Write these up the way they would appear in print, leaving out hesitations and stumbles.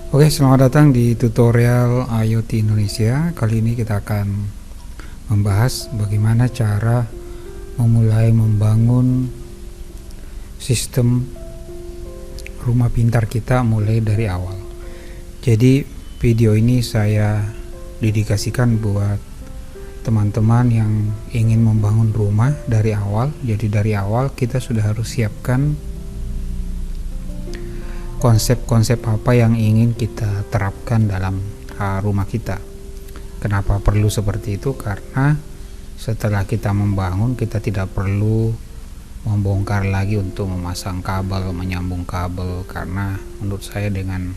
Oke, selamat datang di tutorial IoT Indonesia. Kali ini kita akan membahas bagaimana cara memulai membangun sistem rumah pintar kita mulai dari awal. Jadi video ini saya dedikasikan buat teman-teman yang ingin membangun rumah dari awal. Jadi dari awal kita sudah harus siapkan konsep-konsep apa yang ingin kita terapkan dalam rumah kita. Kenapa perlu seperti itu? Karena setelah kita membangun, kita tidak perlu membongkar lagi untuk memasang kabel, menyambung kabel, karena menurut saya dengan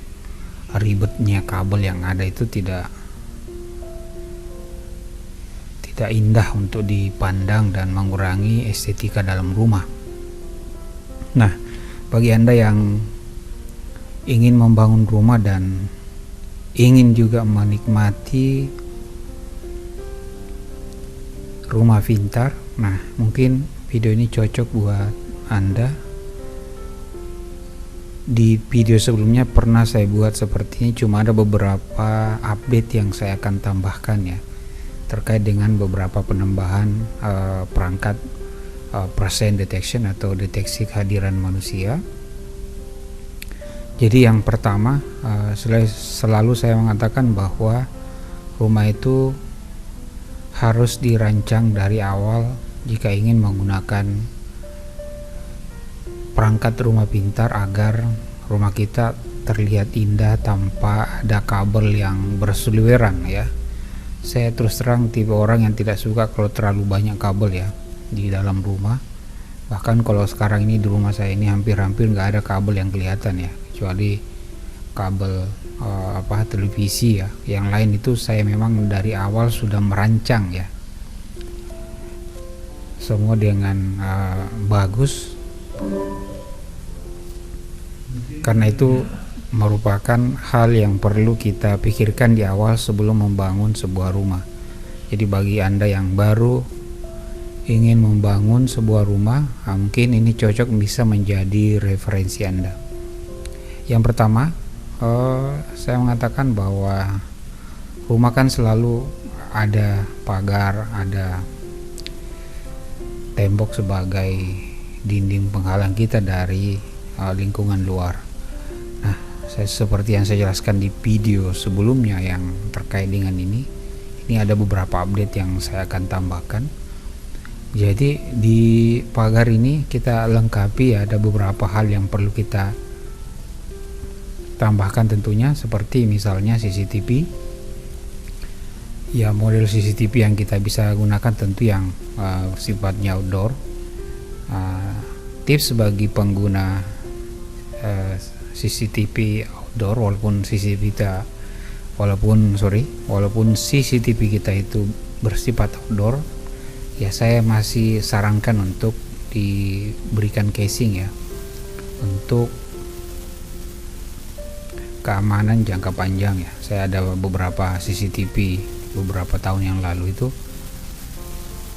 ribetnya kabel yang ada itu tidak indah untuk dipandang dan mengurangi estetika dalam rumah. Nah, bagi Anda yang ingin membangun rumah dan ingin juga menikmati rumah pintar, nah mungkin video ini cocok buat Anda. Di video sebelumnya pernah saya buat seperti ini, cuma ada beberapa update yang saya akan tambahkan ya, terkait dengan beberapa penambahan perangkat presence detection atau deteksi kehadiran manusia. Jadi yang pertama, selalu saya mengatakan bahwa rumah itu harus dirancang dari awal jika ingin menggunakan perangkat rumah pintar agar rumah kita terlihat indah tanpa ada kabel yang berseliweran ya. Saya terus terang tipe orang yang tidak suka kalau terlalu banyak kabel ya di dalam rumah. Bahkan kalau sekarang ini di rumah saya ini hampir-hampir nggak ada kabel yang kelihatan ya, kecuali kabel televisi ya. Yang lain itu saya memang dari awal sudah merancang ya, semua dengan bagus. Karena itu merupakan hal yang perlu kita pikirkan di awal sebelum membangun sebuah rumah. Jadi bagi Anda yang baru ingin membangun sebuah rumah, mungkin ini cocok bisa menjadi referensi Anda. Yang pertama, saya mengatakan bahwa rumah kan selalu ada pagar, ada tembok sebagai dinding penghalang kita dari lingkungan luar. Nah, seperti yang saya jelaskan di video sebelumnya yang terkait dengan ini ada beberapa update yang saya akan tambahkan. Jadi di pagar ini kita lengkapi ya, ada beberapa hal yang perlu kita tambahkan tentunya, seperti misalnya CCTV ya. Model CCTV yang kita bisa gunakan tentu yang sifatnya outdoor. Tips bagi pengguna CCTV outdoor, walaupun CCTV kita itu bersifat outdoor ya, saya masih sarankan untuk diberikan casing ya, untuk keamanan jangka panjang ya. Saya ada beberapa CCTV beberapa tahun yang lalu itu,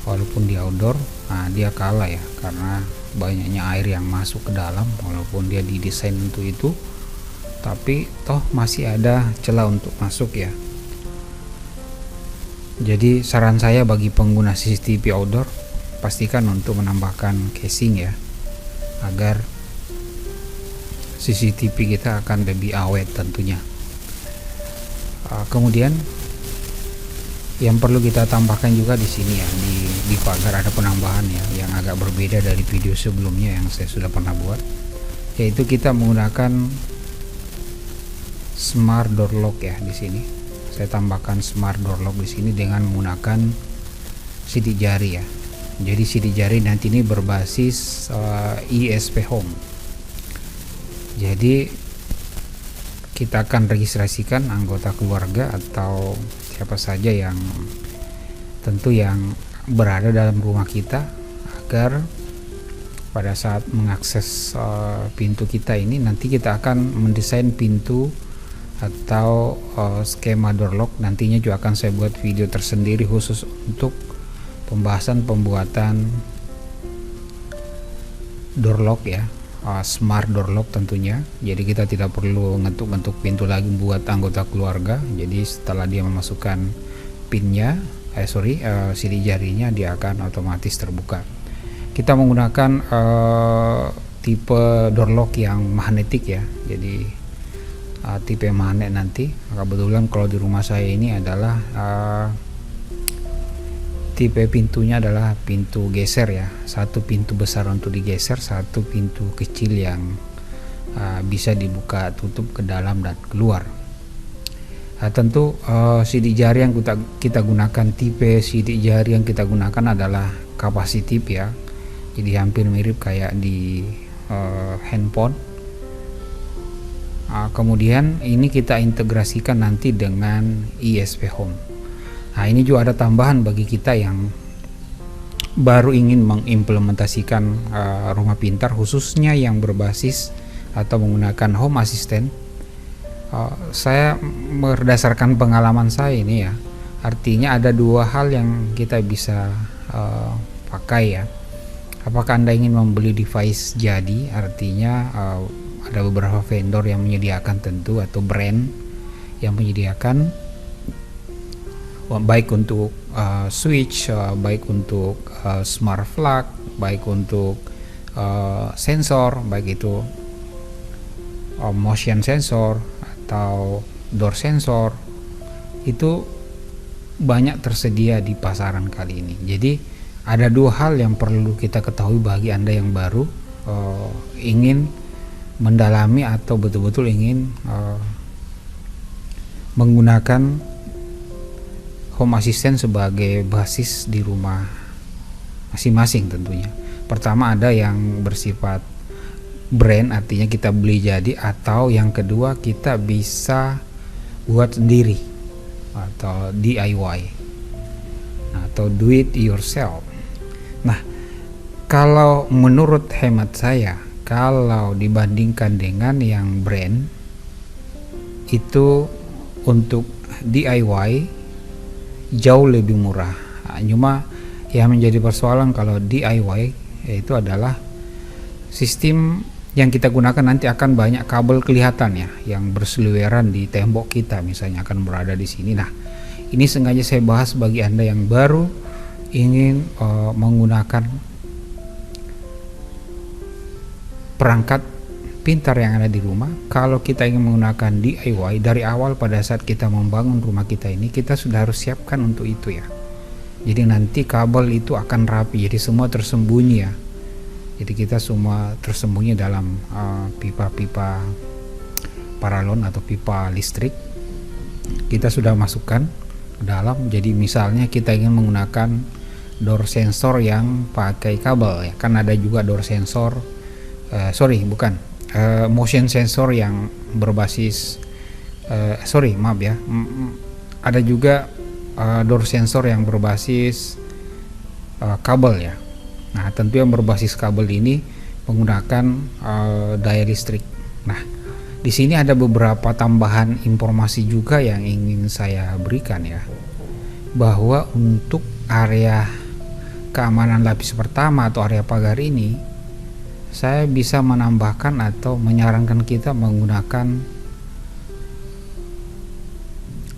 walaupun di outdoor, dia kalah ya, karena banyaknya air yang masuk ke dalam. Walaupun dia didesain untuk itu, tapi toh masih ada celah untuk masuk ya. Jadi saran saya bagi pengguna CCTV outdoor, pastikan untuk menambahkan casing ya, agar CCTV kita akan lebih awet tentunya. Kemudian yang perlu kita tambahkan juga di sini ya, di pagar ada penambahan ya yang agak berbeda dari video sebelumnya yang saya sudah pernah buat, yaitu kita menggunakan smart door lock ya. Di sini saya tambahkan smart door lock di sini dengan menggunakan sidik jari ya. Jadi sidik jari nanti ini berbasis ISP Home. Jadi kita akan registrasikan anggota keluarga atau siapa saja yang tentu yang berada dalam rumah kita, agar pada saat mengakses pintu kita ini, nanti kita akan mendesain pintu atau skema door lock. Nantinya juga akan saya buat video tersendiri khusus untuk pembahasan pembuatan door lock ya, smart door lock tentunya. Jadi kita tidak perlu ngetuk-ngetuk pintu lagi buat anggota keluarga. Jadi setelah dia memasukkan pinnya, sidik jarinya, dia akan otomatis terbuka. Kita menggunakan tipe door lock yang magnetik ya. Jadi tipe magnet nanti. Kebetulan kalau di rumah saya ini adalah tipe pintunya adalah pintu geser ya, satu pintu besar untuk digeser, satu pintu kecil yang bisa dibuka tutup ke dalam dan keluar. Tentu sidik jari yang kita gunakan, tipe sidik jari yang kita gunakan adalah capacitive ya, jadi hampir mirip kayak di handphone. Kemudian ini kita integrasikan nanti dengan ISP Home. Nah, ini juga ada tambahan bagi kita yang baru ingin mengimplementasikan rumah pintar, khususnya yang berbasis atau menggunakan home assistant. Saya berdasarkan pengalaman saya ini ya, artinya ada dua hal yang kita bisa pakai ya. Apakah Anda ingin membeli device jadi, artinya ada beberapa vendor yang menyediakan tentu, atau brand yang menyediakan, baik untuk switch, baik untuk smart plug, baik untuk sensor, baik itu motion sensor atau door sensor, itu banyak tersedia di pasaran kali ini. Jadi ada dua hal yang perlu kita ketahui bagi Anda yang baru ingin mendalami atau betul-betul ingin menggunakan home assistant sebagai basis di rumah masing-masing tentunya. Pertama, ada yang bersifat brand, artinya kita beli jadi, atau yang kedua kita bisa buat sendiri atau DIY atau do it yourself. Nah, kalau menurut hemat saya, kalau dibandingkan dengan yang brand, itu untuk DIY jauh lebih murah. Cuma yang menjadi persoalan kalau DIY yaitu adalah sistem yang kita gunakan nanti akan banyak kabel kelihatan ya, yang berseliweran di tembok kita misalnya akan berada di sini. Nah, ini sengaja saya bahas bagi Anda yang baru ingin menggunakan perangkat pintar yang ada di rumah. Kalau kita ingin menggunakan DIY dari awal, pada saat kita membangun rumah kita ini, kita sudah harus siapkan untuk itu ya. Jadi nanti kabel itu akan rapi, jadi semua tersembunyi ya. Jadi kita semua tersembunyi dalam pipa-pipa paralon atau pipa listrik. Kita sudah masukkan ke dalam. Jadi misalnya kita ingin menggunakan door sensor yang pakai kabel ya, kan ada juga door sensor motion sensor yang berbasis ada juga door sensor yang berbasis kabel ya. Nah, tentu yang berbasis kabel ini menggunakan daya listrik. Nah, di sini ada beberapa tambahan informasi juga yang ingin saya berikan ya, bahwa untuk area keamanan lapis pertama atau area pagar ini, saya bisa menambahkan atau menyarankan kita menggunakan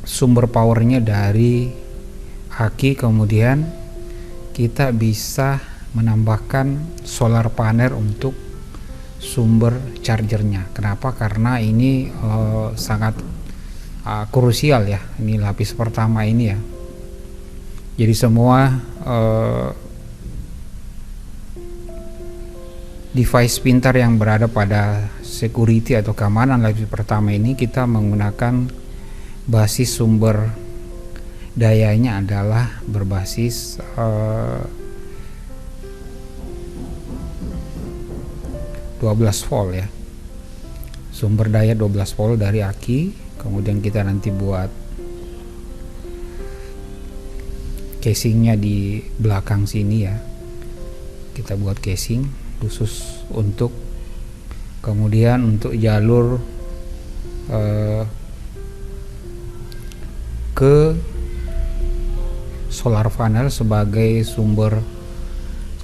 sumber powernya dari aki, kemudian kita bisa menambahkan solar panel untuk sumber chargernya. Kenapa? Karena ini sangat krusial ya, ini lapis pertama ini ya. Jadi semua device pintar yang berada pada security atau keamanan lapis pertama ini, kita menggunakan basis sumber dayanya adalah berbasis 12 volt ya, sumber daya 12 volt dari aki. Kemudian kita nanti buat casingnya di belakang sini ya, kita buat casing khusus untuk, kemudian untuk jalur ke solar panel sebagai sumber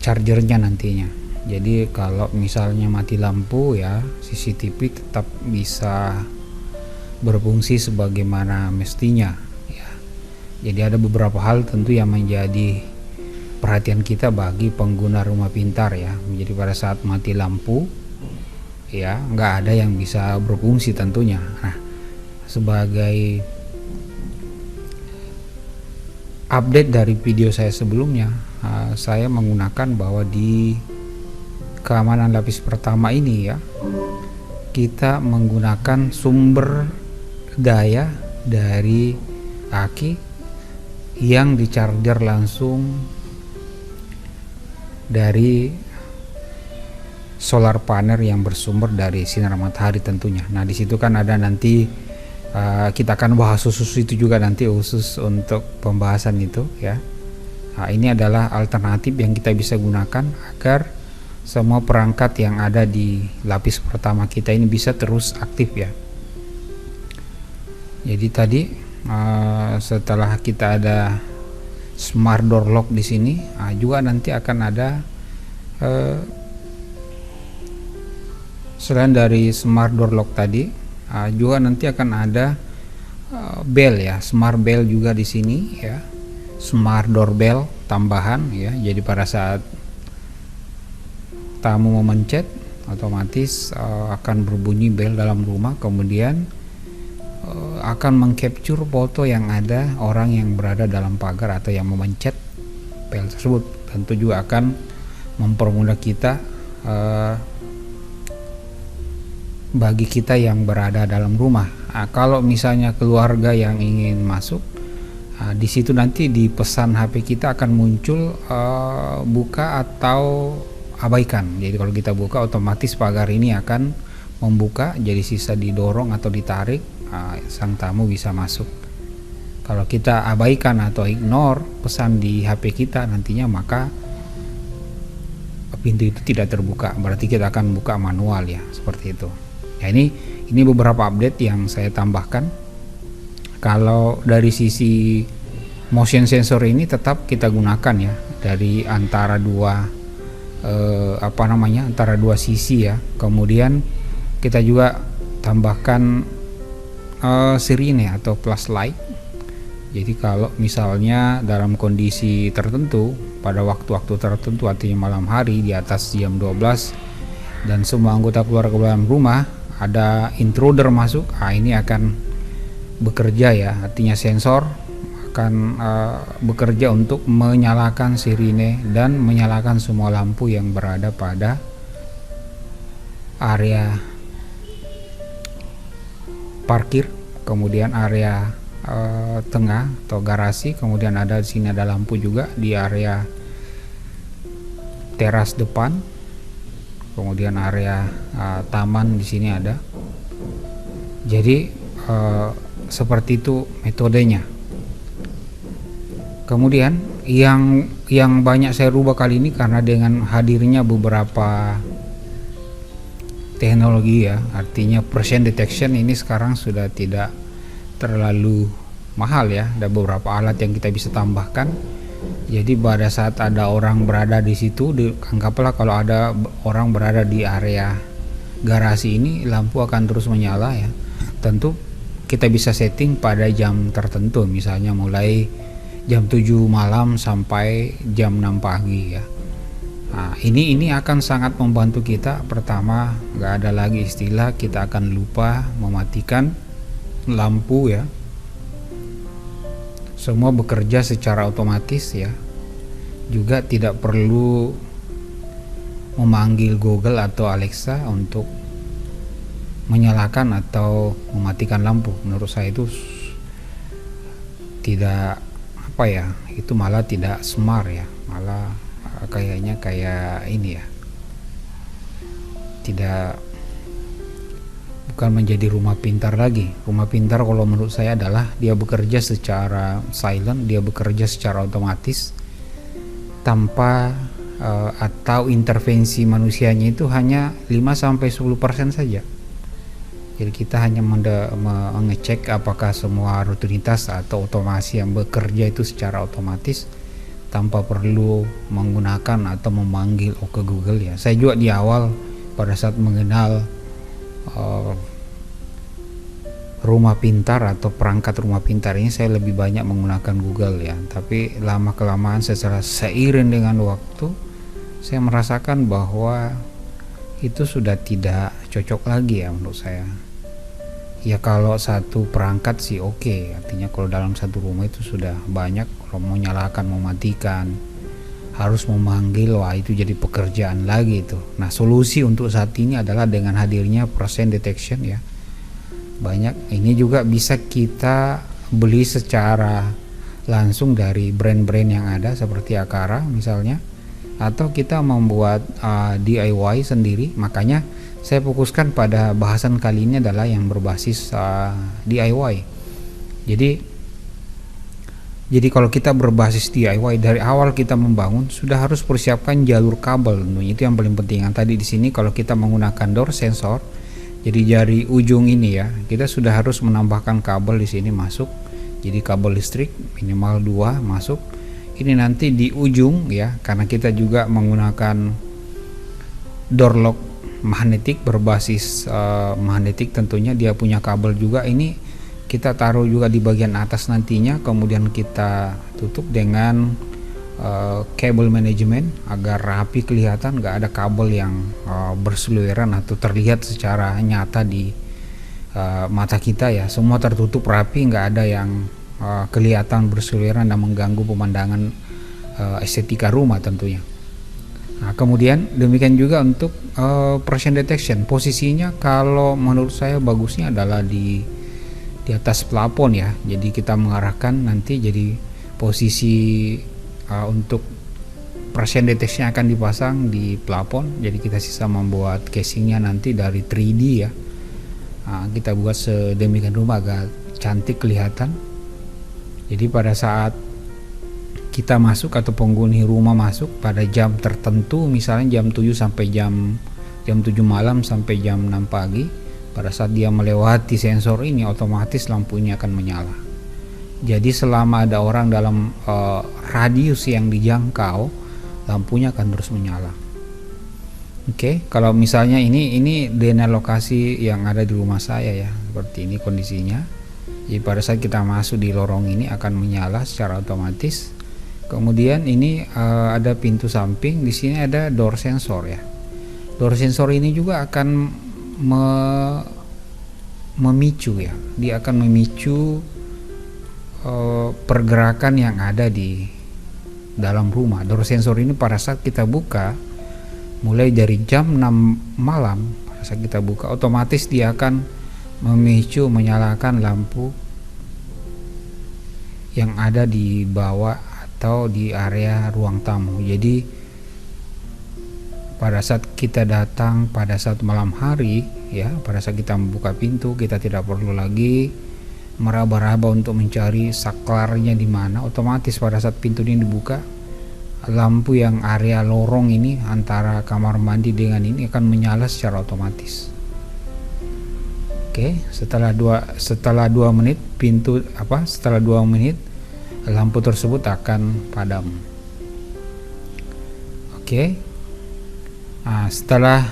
chargernya nantinya. Jadi kalau misalnya mati lampu ya, CCTV tetap bisa berfungsi sebagaimana mestinya ya. Jadi ada beberapa hal tentu yang menjadi perhatian kita bagi pengguna rumah pintar ya. Jadi pada saat mati lampu ya, nggak ada yang bisa berfungsi tentunya. Nah, sebagai update dari video saya sebelumnya, saya menggunakan bahwa di keamanan lapis pertama ini ya, kita menggunakan sumber daya dari aki yang dicharger langsung dari solar panel yang bersumber dari sinar matahari tentunya. Nah, di situ kan ada nanti kita akan bahas khusus itu juga nanti, khusus untuk pembahasan itu ya. Nah, ini adalah alternatif yang kita bisa gunakan agar semua perangkat yang ada di lapis pertama kita ini bisa terus aktif ya. Jadi tadi setelah kita ada smart door lock di sini, juga nanti akan ada selain dari smart door lock tadi, juga nanti akan ada bell ya, smart bell juga di sini ya, smart doorbell tambahan ya. Jadi pada saat tamu memencet, otomatis akan berbunyi bel dalam rumah, kemudian akan mengcapture foto yang ada orang yang berada dalam pagar atau yang memencet bel tersebut. Tentu juga akan mempermudah kita bagi kita yang berada dalam rumah. Kalau misalnya keluarga yang ingin masuk, di situ nanti di pesan HP kita akan muncul buka atau abaikan. Jadi kalau kita buka, otomatis pagar ini akan membuka, jadi sisa didorong atau ditarik, sang tamu bisa masuk. Kalau kita abaikan atau ignore pesan di HP kita nantinya, maka pintu itu tidak terbuka, berarti kita akan buka manual ya, seperti itu. Ya, ini beberapa update yang saya tambahkan. Kalau dari sisi motion sensor ini tetap kita gunakan ya, dari antara dua antara dua sisi ya. Kemudian kita juga tambahkan sirine atau flashlight. Jadi kalau misalnya dalam kondisi tertentu, pada waktu-waktu tertentu, artinya malam hari di atas jam 12 dan semua anggota keluarga dalam rumah ada intruder masuk, ini akan bekerja ya, artinya sensor akan bekerja untuk menyalakan sirine dan menyalakan semua lampu yang berada pada area parkir, kemudian area tengah atau garasi, kemudian ada di sini ada lampu juga di area teras depan, kemudian area taman di sini ada. Jadi seperti itu metodenya. Kemudian yang banyak saya rubah kali ini karena dengan hadirnya beberapa teknologi ya, artinya presence detection ini sekarang sudah tidak terlalu mahal ya, ada beberapa alat yang kita bisa tambahkan. Jadi pada saat ada orang berada di situ, anggaplah kalau ada orang berada di area garasi ini, lampu akan terus menyala ya. Tentu kita bisa setting pada jam tertentu, misalnya mulai jam 7 malam sampai jam 6 pagi ya. Nah, ini akan sangat membantu kita. Pertama, nggak ada lagi istilah kita akan lupa mematikan lampu ya. Semua bekerja secara otomatis ya. Juga tidak perlu memanggil Google atau Alexa untuk menyalakan atau mematikan lampu. Menurut saya itu tidak itu malah tidak smart ya, malah kayaknya kayak ini ya, bukan menjadi rumah pintar lagi. Rumah pintar kalau menurut saya adalah dia bekerja secara silent, dia bekerja secara otomatis tanpa atau intervensi manusianya itu hanya 5-10% saja. Jadi kita hanya mengecek apakah semua rutinitas atau otomasi yang bekerja itu secara otomatis tanpa perlu menggunakan atau memanggil ke Google ya. Saya juga di awal pada saat mengenal rumah pintar atau perangkat rumah pintar ini, saya lebih banyak menggunakan Google ya. Tapi lama kelamaan secara seiring dengan waktu, saya merasakan bahwa itu sudah tidak cocok lagi ya menurut saya. Ya kalau satu perangkat sih oke, artinya kalau dalam satu rumah itu sudah banyak, kalau mau nyalakan, mau matikan, harus memanggil, wah itu jadi pekerjaan lagi itu. Nah solusi untuk saat ini adalah dengan hadirnya presence detection ya. Banyak ini juga bisa kita beli secara langsung dari brand-brand yang ada seperti Aqara misalnya, atau kita membuat DIY sendiri. Makanya saya fokuskan pada bahasan kali ini adalah yang berbasis DIY. Jadi kalau kita berbasis DIY, dari awal kita membangun sudah harus persiapkan jalur kabel. Itu yang paling penting. Yang tadi di sini kalau kita menggunakan door sensor, jadi dari ujung ini ya, kita sudah harus menambahkan kabel di sini masuk. Jadi kabel listrik minimal 2 masuk. Ini nanti di ujung ya, karena kita juga menggunakan door lock magnetik berbasis magnetik, tentunya dia punya kabel juga. Ini kita taruh juga di bagian atas nantinya, kemudian kita tutup dengan kabel manajemen agar rapi kelihatan, nggak ada kabel yang berseliweran atau terlihat secara nyata di mata kita ya. Semua tertutup rapi, nggak ada yang kelihatan berseliweran dan mengganggu pemandangan estetika rumah tentunya. Nah, kemudian demikian juga untuk presence detection. Posisinya kalau menurut saya bagusnya adalah di atas plafon ya. Jadi kita mengarahkan nanti, jadi posisi untuk presence detection akan dipasang di plafon. Jadi kita sisa membuat casingnya nanti dari 3D ya. Nah, kita buat sedemikian rupa agar cantik kelihatan. Jadi pada saat kita masuk atau penghuni rumah masuk pada jam tertentu, misalnya jam 7 sampai jam 7 malam sampai jam 6 pagi, pada saat dia melewati sensor ini otomatis lampunya akan menyala. Jadi selama ada orang dalam radius yang dijangkau, lampunya akan terus menyala. Oke, kalau misalnya ini DNA lokasi yang ada di rumah saya ya, seperti ini kondisinya. Jadi pada saat kita masuk di lorong ini akan menyala secara otomatis. Kemudian ini ada pintu samping, di sini ada door sensor ya. Door sensor ini juga akan memicu ya. Dia akan memicu pergerakan yang ada di dalam rumah. Door sensor ini pada saat kita buka mulai dari jam 6 malam, pada saat kita buka otomatis dia akan memicu menyalakan lampu yang ada di bawah atau di area ruang tamu. Jadi pada saat kita datang pada saat malam hari ya, pada saat kita membuka pintu, kita tidak perlu lagi meraba-raba untuk mencari saklarnya di mana. Otomatis pada saat pintu ini dibuka, lampu yang area lorong ini antara kamar mandi dengan ini akan menyala secara otomatis. Oke, setelah 2 menit setelah 2 menit lampu tersebut akan padam. Oke. Nah, setelah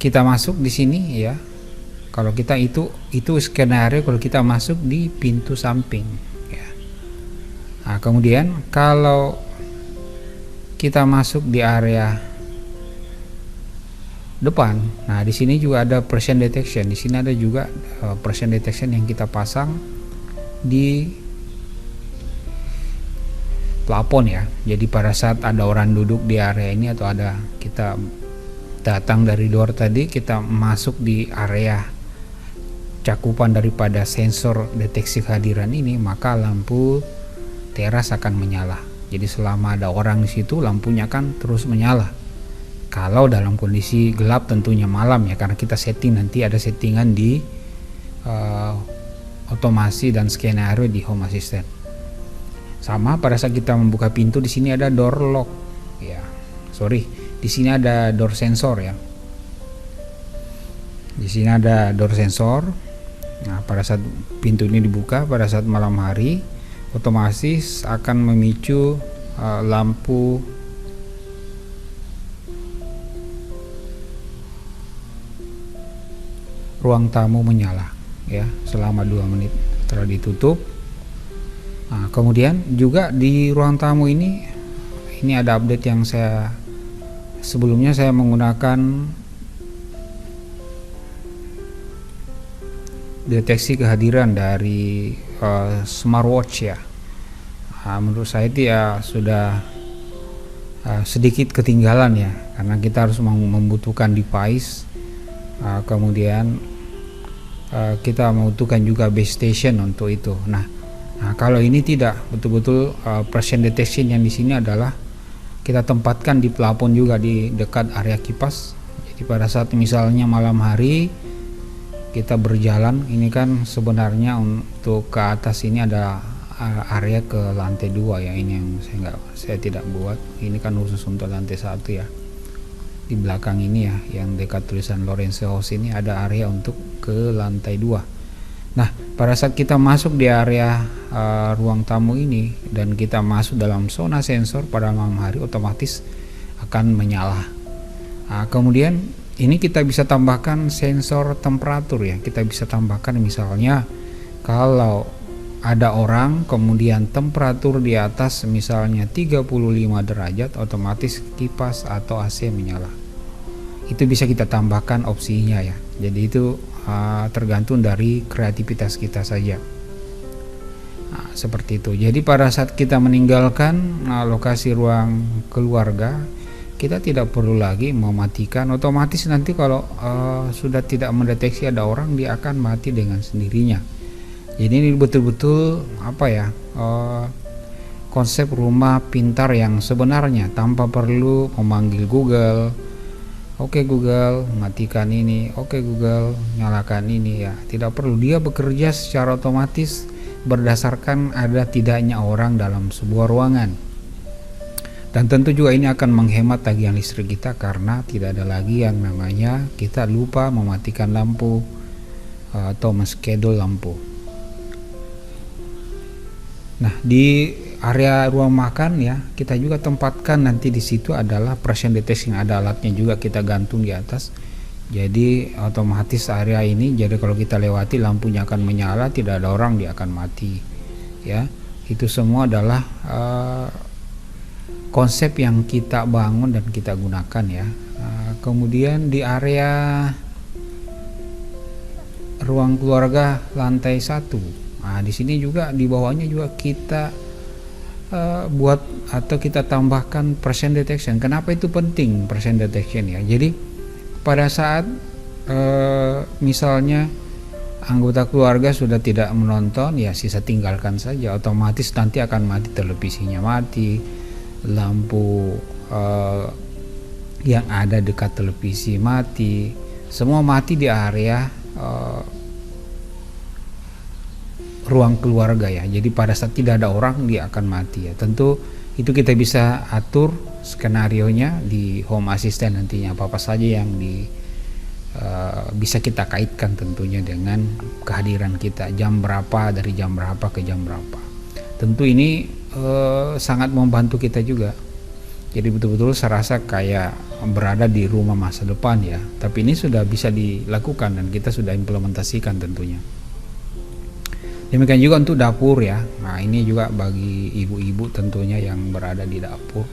kita masuk di sini ya, kalau kita itu skenario kalau kita masuk di pintu samping ya. Nah, kemudian kalau kita masuk di area depan, nah di sini juga ada presence detection. Di sini ada juga presence detection yang kita pasang di plafon ya. Jadi pada saat ada orang duduk di area ini atau ada kita datang dari luar tadi, kita masuk di area cakupan daripada sensor deteksi kehadiran ini, maka lampu teras akan menyala. Jadi selama ada orang di situ lampunya akan terus menyala. Kalau dalam kondisi gelap tentunya malam ya, karena kita setting nanti ada settingan di otomasi dan skenario di Home Assistant. Sama pada saat kita membuka pintu, di sini ada door lock ya. Di sini ada door sensor ya. Di sini ada door sensor. Nah, pada saat pintu ini dibuka pada saat malam hari, otomatis akan memicu lampu ruang tamu menyala ya selama 2 menit setelah ditutup. Nah, kemudian juga di ruang tamu ini ada update yang sebelumnya saya menggunakan deteksi kehadiran dari smartwatch ya. Menurut saya itu ya sudah sedikit ketinggalan ya, karena kita harus membutuhkan device, kemudian kita membutuhkan juga base station untuk itu. Nah, kalau ini tidak, betul-betul presence detection yang di sini adalah kita tempatkan di plafon juga di dekat area kipas. Jadi pada saat misalnya malam hari kita berjalan, ini kan sebenarnya untuk ke atas ini ada area ke lantai 2 ya, ini yang saya tidak buat. Ini kan khusus untuk lantai 1 ya. Di belakang ini ya, yang dekat tulisan Lorenzo House ini ada area untuk ke lantai 2. Nah, pada saat kita masuk di area ruang tamu ini dan kita masuk dalam zona sensor pada malam hari, otomatis akan menyala. Kemudian ini kita bisa tambahkan sensor temperatur ya. Kita bisa tambahkan misalnya kalau ada orang kemudian temperatur di atas misalnya 35 derajat, otomatis kipas atau AC menyala. Itu bisa kita tambahkan opsinya ya. Jadi itu tergantung dari kreativitas kita saja. Nah, seperti itu. Jadi pada saat kita meninggalkan lokasi ruang keluarga, kita tidak perlu lagi mematikan. Otomatis nanti kalau sudah tidak mendeteksi ada orang, dia akan mati dengan sendirinya. Jadi ini betul-betul konsep rumah pintar yang sebenarnya tanpa perlu memanggil Google. Oke Google, matikan ini. Oke Google, nyalakan ini ya. Tidak perlu, dia bekerja secara otomatis berdasarkan ada tidaknya orang dalam sebuah ruangan. Dan tentu juga ini akan menghemat tagihan listrik kita, karena tidak ada lagi yang namanya kita lupa mematikan lampu atau menschedule lampu. Nah, di area ruang makan ya, kita juga tempatkan nanti di situ adalah presence detection, ada alatnya juga kita gantung di atas. Jadi otomatis area ini, jadi kalau kita lewati lampunya akan menyala, tidak ada orang dia akan mati. Ya, itu semua adalah konsep yang kita bangun dan kita gunakan ya. Kemudian di area ruang keluarga lantai 1. Nah, di sini juga di bawahnya juga kita buat atau kita tambahkan presence detection. Kenapa itu penting presence detection ya? Jadi pada saat misalnya anggota keluarga sudah tidak menonton ya, sisa tinggalkan saja, otomatis nanti akan mati, televisinya mati, lampu yang ada dekat televisi mati, semua mati di area ruang keluarga ya. Jadi pada saat tidak ada orang dia akan mati ya. Tentu itu kita bisa atur skenarionya di Home Assistant nantinya, apa saja yang bisa kita kaitkan tentunya dengan kehadiran kita, jam berapa, dari jam berapa ke jam berapa. Tentu ini sangat membantu kita juga. Jadi betul-betul saya rasa kayak berada di rumah masa depan ya. Tapi ini sudah bisa dilakukan dan kita sudah implementasikan tentunya. Demikian juga untuk dapur ya. Nah, ini juga bagi ibu-ibu tentunya yang berada di dapur.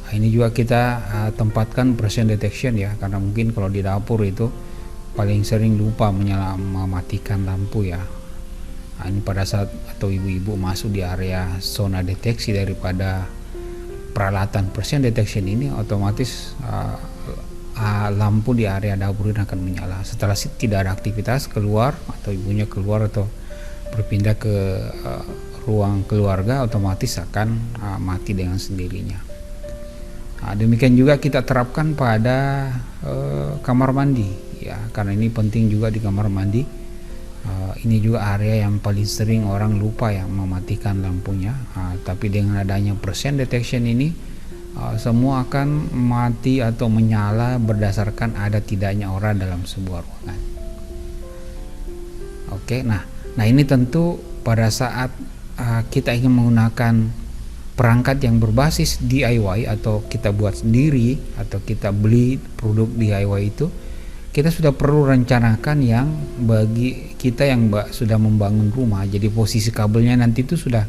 Nah, ini juga kita tempatkan presence detection ya, karena mungkin kalau di dapur itu paling sering lupa mematikan lampu ya. Nah, ini pada saat atau ibu-ibu masuk di area zona deteksi daripada peralatan presence detection ini, otomatis lampu di area dapur ini akan menyala. Setelah tidak ada aktivitas keluar atau ibunya keluar atau berpindah ke ruang keluarga, otomatis akan mati dengan sendirinya. Nah, demikian juga kita terapkan pada kamar mandi ya, karena ini penting juga di kamar mandi. Ini juga area yang paling sering orang lupa ya mematikan lampunya. Tapi dengan adanya presence detection ini, semua akan mati atau menyala berdasarkan ada tidaknya orang dalam sebuah ruangan. Oke, nah ini tentu pada saat kita ingin menggunakan perangkat yang berbasis DIY atau kita buat sendiri atau kita beli produk DIY itu, kita sudah perlu rencanakan yang bagi kita yang sudah membangun rumah. Jadi posisi kabelnya nanti itu sudah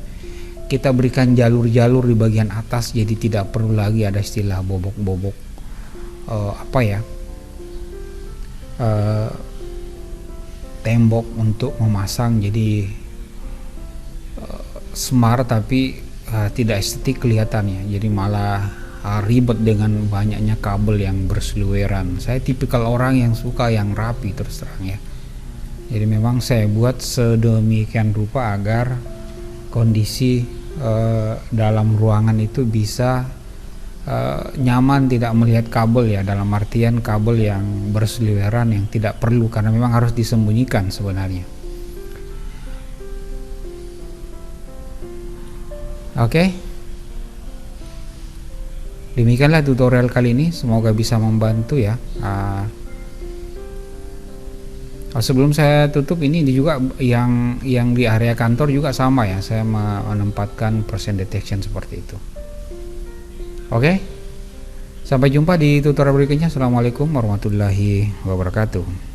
kita berikan jalur-jalur di bagian atas, jadi tidak perlu lagi ada istilah bobok-bobok tembok untuk memasang. Jadi smart tapi tidak estetik kelihatannya, jadi malah ribet dengan banyaknya kabel yang berseliweran. Saya tipikal orang yang suka yang rapi terus terang ya. Jadi memang saya buat sedemikian rupa agar kondisi dalam ruangan itu bisa nyaman, tidak melihat kabel ya, dalam artian kabel yang berseliweran yang tidak perlu, karena memang harus disembunyikan sebenarnya. Oke, demikianlah tutorial kali ini, semoga bisa membantu ya. Sebelum saya tutup, ini juga yang di area kantor juga sama ya, saya menempatkan percent detection seperti itu. Oke, sampai jumpa di tutorial berikutnya. Assalamualaikum warahmatullahi wabarakatuh.